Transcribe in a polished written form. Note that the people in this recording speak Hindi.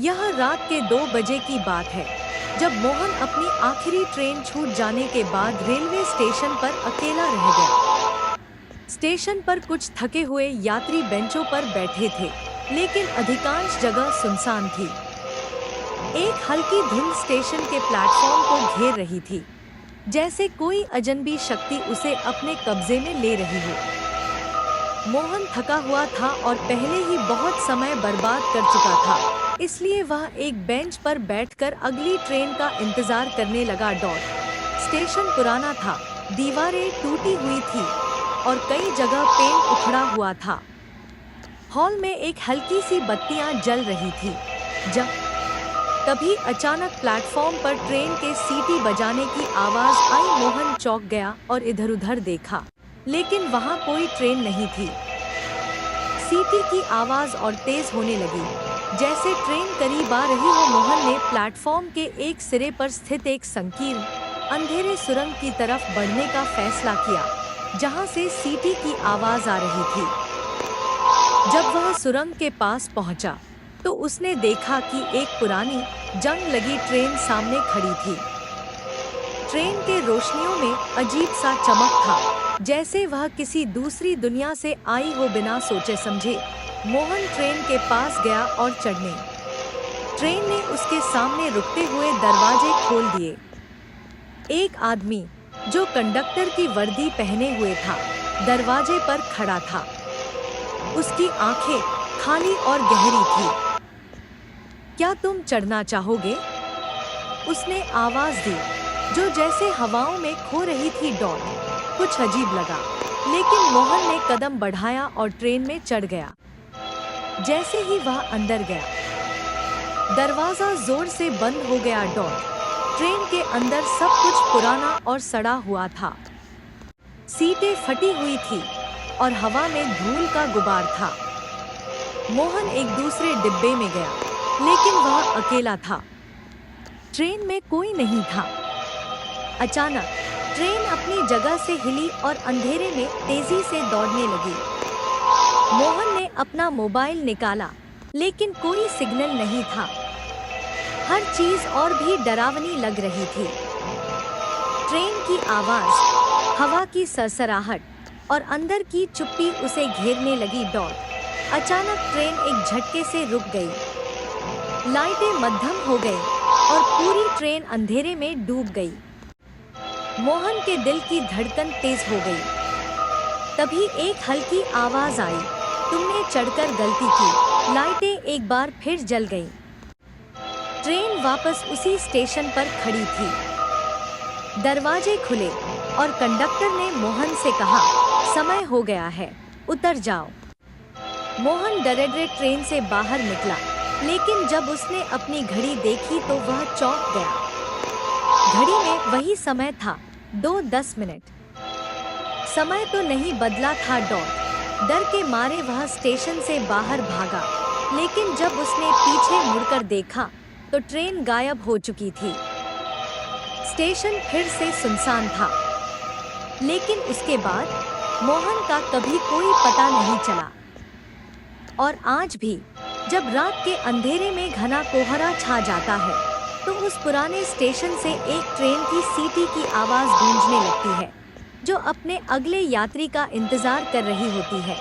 यह रात के 2 बजे की बात है, जब मोहन अपनी आखिरी ट्रेन छूट जाने के बाद रेलवे स्टेशन पर अकेला रह गया। स्टेशन पर कुछ थके हुए यात्री बेंचों पर बैठे थे, लेकिन अधिकांश जगह सुनसान थी। एक हल्की धुंध स्टेशन के प्लेटफॉर्म को घेर रही थी, जैसे कोई अजनबी शक्ति उसे अपने कब्जे में ले रही हो। मोहन थका हुआ था और पहले ही बहुत समय बर्बाद कर चुका था, इसलिए वह एक बेंच पर बैठकर अगली ट्रेन का इंतजार करने लगा। स्टेशन पुराना था, दीवारें टूटी हुई थी और कई जगह पेंट उखड़ा हुआ था। हॉल में एक हल्की सी बत्तियां जल रही थी। जब तभी अचानक प्लेटफॉर्म पर ट्रेन के सीटी बजाने की आवाज आई। मोहन चौंक गया और इधर-उधर देखा, लेकिन वहां कोई ट्रेन नहीं थी। सीटी की आवाज और तेज होने लगी, जैसे ट्रेन करीब आ रही हो। मोहन ने प्लेटफॉर्म के एक सिरे पर स्थित एक संकीर्ण, अंधेरे सुरंग की तरफ बढ़ने का फैसला किया, जहां से सीटी की आवाज आ रही थी। जब वह सुरंग के पास पहुंचा, तो उसने देखा कि एक पुरानी, जंग लगी ट्रेन सामने खड़ी थी। ट्रेन के रोशनियों में अजीब सा चमक था, जैसे वह किसी दूसरी दुनिया से आई हो। बिना सोचे समझे मोहन ट्रेन के पास गया और चढ़ने। ट्रेन ने उसके सामने रुकते हुए दरवाजे खोल दिए। एक आदमी, जो कंडक्टर की वर्दी पहने हुए था, दरवाजे पर खड़ा था। उसकी आंखें खाली और गहरी थी। क्या तुम चढ़ना चाहोगे? उसने आवाज दी, जो जैसे हवाओं में खो रही थी। कुछ अजीब लगा, लेकिन मोहन ने कदम बढ़ाया और ट्रेन में चढ़ गया। जैसे ही वह अंदर गया, दरवाजा जोर से बंद हो गया। ट्रेन के अंदर सब कुछ पुराना और सड़ा हुआ था। सीटें फटी हुई थी और हवा में धूल का गुबार था। मोहन एक दूसरे डिब्बे में गया, लेकिन वह अकेला था। ट्रेन में कोई नहीं था। अचानक ट्रेन अपनी जगह से हिली और अंधेरे में तेजी से दौड़ने लगी। मोहन ने अपना मोबाइल निकाला, लेकिन कोई सिग्नल नहीं था। हर चीज और भी डरावनी लग रही थी। ट्रेन की आवाज, हवा की सरसराहट और अंदर की चुप्पी उसे घेरने लगी। अचानक ट्रेन एक झटके से रुक गई। लाइटें मद्धम हो गईं और पूरी ट्रेन अंधेरे में डूब गई। मोहन के दिल की धड़कन तेज हो गई। तभी एक हल्की आवाज आई, तुमने चढ़कर गलती की। लाइटें एक बार फिर जल गईं। ट्रेन वापस उसी स्टेशन पर खड़ी थी। दरवाजे खुले और कंडक्टर ने मोहन से कहा, समय हो गया है, उतर जाओ। मोहन डरे ट्रेन से बाहर निकला, लेकिन जब उसने अपनी घड़ी देखी तो वह चौंक गया। घड़ी में वही समय था, 2:10। समय तो नहीं बदला था। डर के मारे वह स्टेशन से बाहर भागा, लेकिन जब उसने पीछे मुड़कर देखा तो ट्रेन गायब हो चुकी थी। स्टेशन फिर से सुनसान था, लेकिन उसके बाद मोहन का कभी कोई पता नहीं चला। और आज भी जब रात के अंधेरे में घना कोहरा छा जाता है, तो उस पुराने स्टेशन से एक ट्रेन की सीटी की आवाज गूंजने लगती है, जो अपने अगले यात्री का इंतजार कर रही होती है।